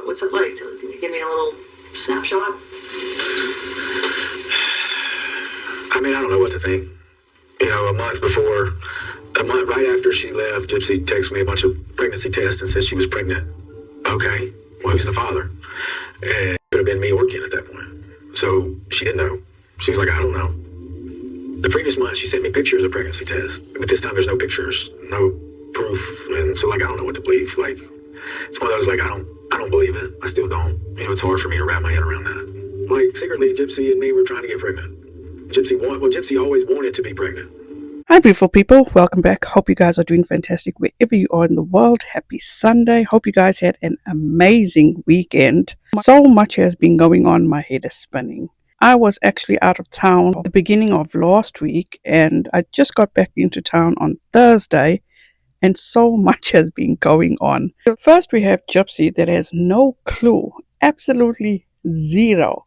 What's it like? Can you give me a little snapshot? I mean, I don't know what to think. You know, a month right after she left, Gypsy texted me a bunch of pregnancy tests and said she was pregnant. Okay, well, who's the father? And it could have been me or Ken at that point. So she didn't know. She was like, I don't know. The previous month, she sent me pictures of pregnancy tests. But this time, there's no pictures, no proof. And so, like, I don't know what to believe. Like, it's one of those, like, I don't believe it. I still don't. You know, it's hard for me to wrap my head around that. Like, secretly, Gypsy and me were trying to get pregnant. Gypsy always wanted to be pregnant. Hi beautiful people, welcome back. Hope you guys are doing fantastic wherever you are in the world. Happy Sunday. Hope you guys had an amazing weekend. So much has been going on, my head is spinning. I was actually out of town at the beginning of last week and I just got back into town on Thursday and so much has been going on. First we have Gypsy that has no clue, absolutely zero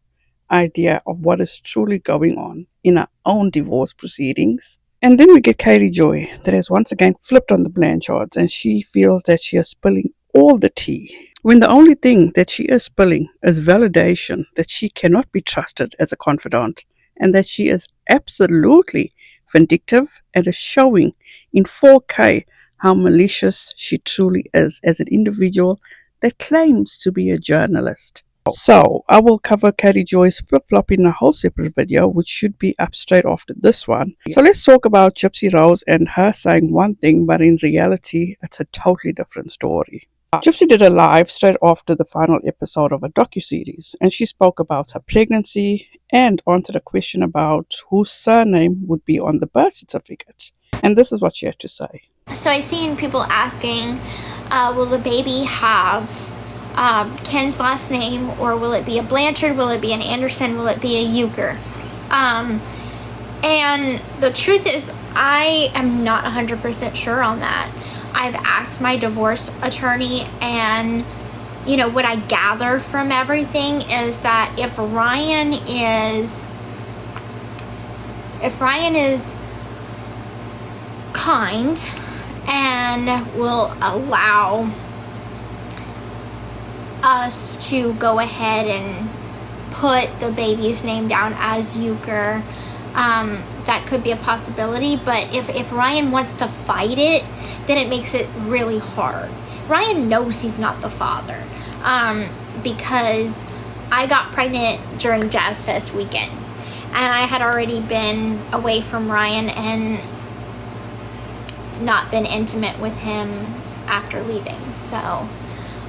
idea of what is truly going on in her own divorce proceedings. And then we get Katie Joy that has once again flipped on the Blanchards and she feels that she is spilling all the tea. When the only thing that she is spilling is validation that she cannot be trusted as a confidant and that she is absolutely vindictive and is showing in 4K how malicious she truly is as an individual that claims to be a journalist. So, I will cover Katie Joy's flip-flop in a whole separate video, which should be up straight after this one. So let's talk about Gypsy Rose and her saying one thing, but in reality, it's a totally different story. Gypsy did a live straight after the final episode of a docuseries, and she spoke about her pregnancy and answered a question about whose surname would be on the birth certificate. And this is what she had to say. So I've seen people asking, will the baby have Ken's last name, or will it be a Blanchard, will it be an Anderson, will it be a Euchre? And the truth is, I am not 100% sure on that. I've asked my divorce attorney, and you know what I gather from everything is that if Ryan is kind and will allow us to go ahead and put the baby's name down as Euchre, that could be a possibility. But if Ryan wants to fight it, then it makes it really hard. Ryan knows he's not the father, because I got pregnant during Jazz Fest weekend and I had already been away from Ryan and not been intimate with him after leaving. So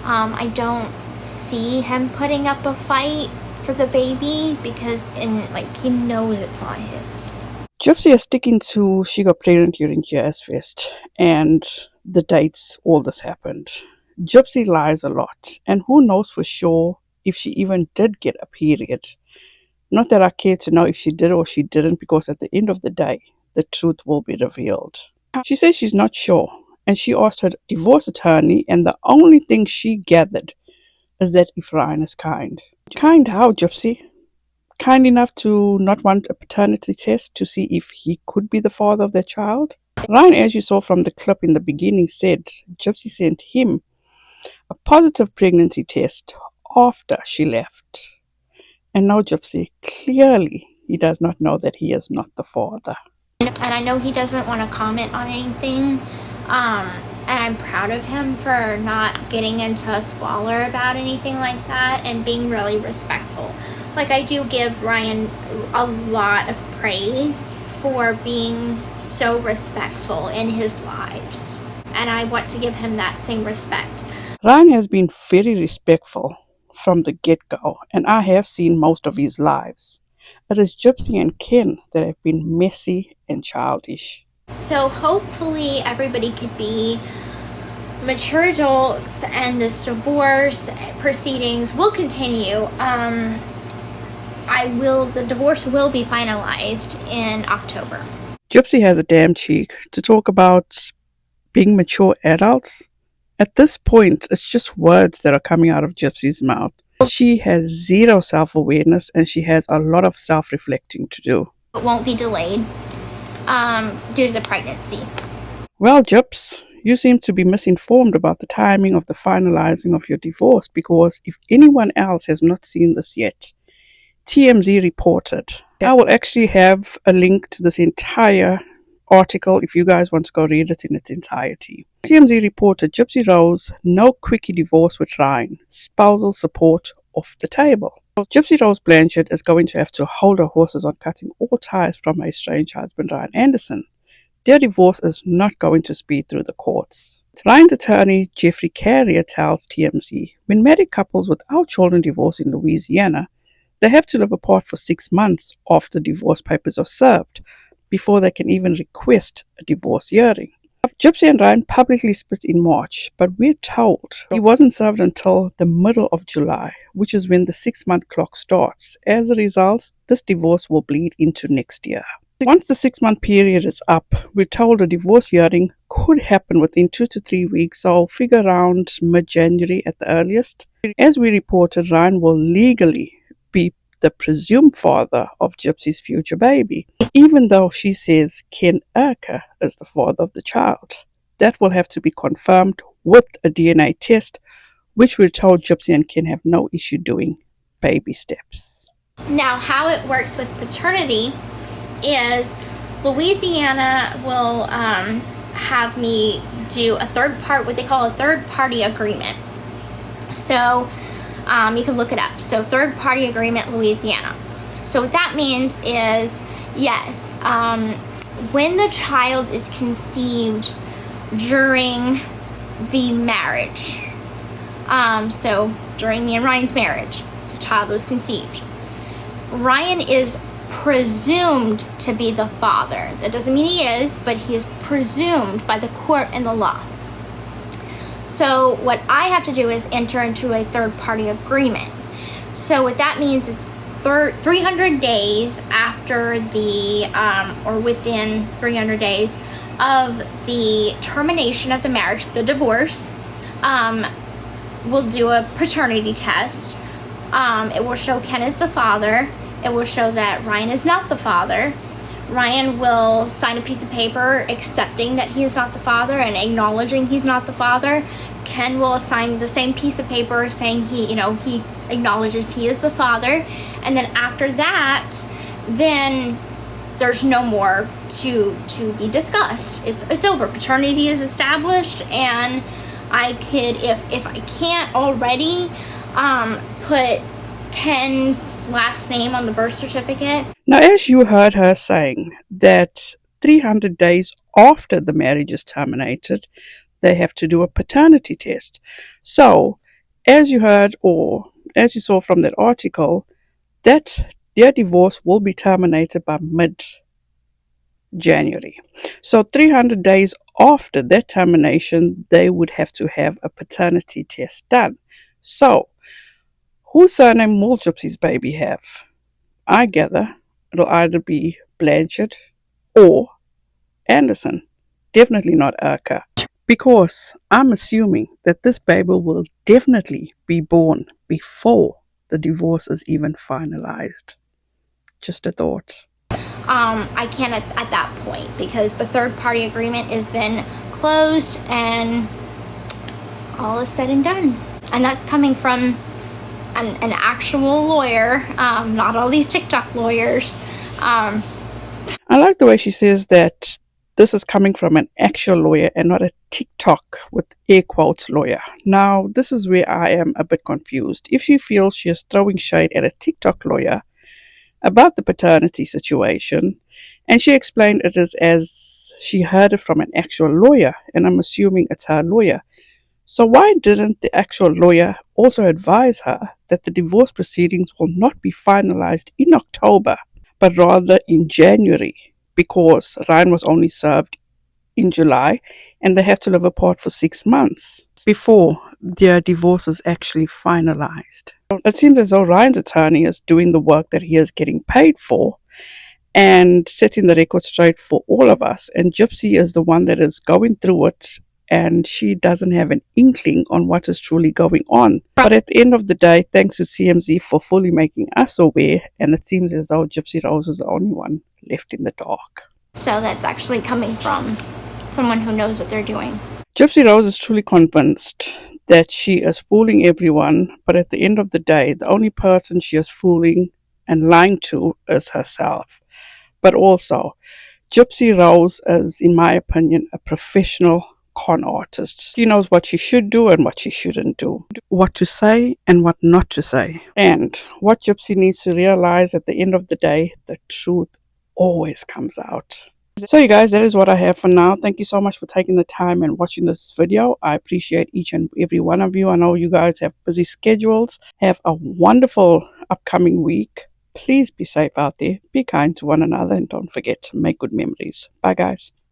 I don't see him putting up a fight for the baby because he knows it's not his. Gypsy is sticking to she got pregnant during Jazz Fest and the dates all this happened. Gypsy lies a lot and who knows for sure if she even did get a period. Not that I care to know if she did or she didn't, because at the end of the day the truth will be revealed. She says she's not sure and she asked her divorce attorney, and the only thing she gathered is that if Ryan is kind. Kind how, Gypsy? Kind enough to not want a paternity test to see if he could be the father of their child? Ryan, as you saw from the clip in the beginning, said Gypsy sent him a positive pregnancy test after she left. And now Gypsy, clearly he does not know that he is not the father. And I know he doesn't want to comment on anything, and I'm proud of him for not getting into a squalor about anything like that and being really respectful. Like, I do give Ryan a lot of praise for being so respectful in his lives, and I want to give him that same respect. Ryan has been very respectful from the get-go, and I have seen most of his lives. It is Gypsy and Ken that have been messy and childish. So hopefully everybody could be mature adults and this divorce proceedings will continue. The divorce will be finalized in October. Gypsy has a damn cheek to talk about being mature adults. At this point, it's just words that are coming out of Gypsy's mouth. She has zero self-awareness and she has a lot of self-reflecting to do. It won't be delayed due to the pregnancy. Well, Jips, you seem to be misinformed about the timing of the finalizing of your divorce, because if anyone else has not seen this yet, TMZ reported. I will actually have a link to this entire article if you guys want to go read it in its entirety. TMZ reported Gypsy Rose no quickie divorce with Ryan, spousal support off the table. Gypsy Rose Blanchard is going to have to hold her horses on cutting all ties from her estranged husband Ryan Anderson. Their divorce is not going to speed through the courts. Ryan's attorney, Jeffrey Carrier, tells TMZ, when married couples without children divorce in Louisiana, they have to live apart for 6 months after divorce papers are served before they can even request a divorce hearing. Gypsy and Ryan publicly split in March, but we're told he wasn't served until the middle of July, which is when the 6-month clock starts. As a result, this divorce will bleed into next year. Once the 6-month period is up, we're told a divorce hearing could happen within 2 to 3 weeks, so figure around mid-January at the earliest. As we reported, Ryan will legally be the presumed father of Gypsy's future baby, even though she says Ken Urker is the father of the child. That will have to be confirmed with a DNA test, which we're told Gypsy and Ken have no issue doing. Baby steps. Now, how it works with paternity is Louisiana will have me do what they call a third-party agreement. So you can look it up. So third-party agreement, Louisiana. So what that means is, yes, when the child is conceived during the marriage, so during me and Ryan's marriage, the child was conceived. Ryan is presumed to be the father. That doesn't mean he is, but he is presumed by the court and the law. So what I have to do is enter into a third-party agreement. So what that means is 300 days after the, or within 300 days of the termination of the marriage, the divorce, we'll do a paternity test. It will show Ken is the father. It will show that Ryan is not the father. Ryan will sign a piece of paper accepting that he is not the father and acknowledging he's not the father. Ken will sign the same piece of paper saying he acknowledges he is the father. And then after that, then there's no more to be discussed. It's over. Paternity is established, and I could, if I can't already put Ken's last name on the birth certificate. Now, as you heard her saying that 300 days after the marriage is terminated, they have to do a paternity test. So, as you heard, or as you saw from that article, that their divorce will be terminated by mid-January. So 300 days after that termination, they would have to have a paternity test done. So, whose surname will Gypsy's baby have? I gather it'll either be Blanchard or Anderson. Definitely not Urker. Because I'm assuming that this baby will definitely be born before the divorce is even finalized. Just a thought. I can't at that point, because the third party agreement is then closed and all is said and done. And that's coming from an actual lawyer, not all these TikTok lawyers. I like the way she says that this is coming from an actual lawyer and not a TikTok with air quotes lawyer. Now, this is where I am a bit confused. If she feels she is throwing shade at a TikTok lawyer about the paternity situation, and she explained it as she heard it from an actual lawyer, and I'm assuming it's her lawyer. So why didn't the actual lawyer also advise her that the divorce proceedings will not be finalized in October, but rather in January, because Ryan was only served in July and they have to live apart for 6 months before their divorce is actually finalized? It seems as though Ryan's attorney is doing the work that he is getting paid for and setting the record straight for all of us, and Gypsy is the one that is going through it, and she doesn't have an inkling on what is truly going on. But at the end of the day, thanks to CMZ for fully making us aware, and it seems as though Gypsy Rose is the only one left in the dark. So that's actually coming from someone who knows what they're doing. Gypsy Rose is truly convinced that she is fooling everyone, but at the end of the day, the only person she is fooling and lying to is herself. But also, Gypsy Rose is, in my opinion, a professional con artist. She knows what she should do and what she shouldn't do, what to say and what not to say. And what Gypsy needs to realize at the end of the day, the truth always comes out. So you guys, that is what I have for now. Thank you so much for taking the time and watching this video. I appreciate each and every one of you. I know you guys have busy schedules. Have a wonderful upcoming week. Please be safe out there. Be kind to one another and don't forget to make good memories. Bye guys.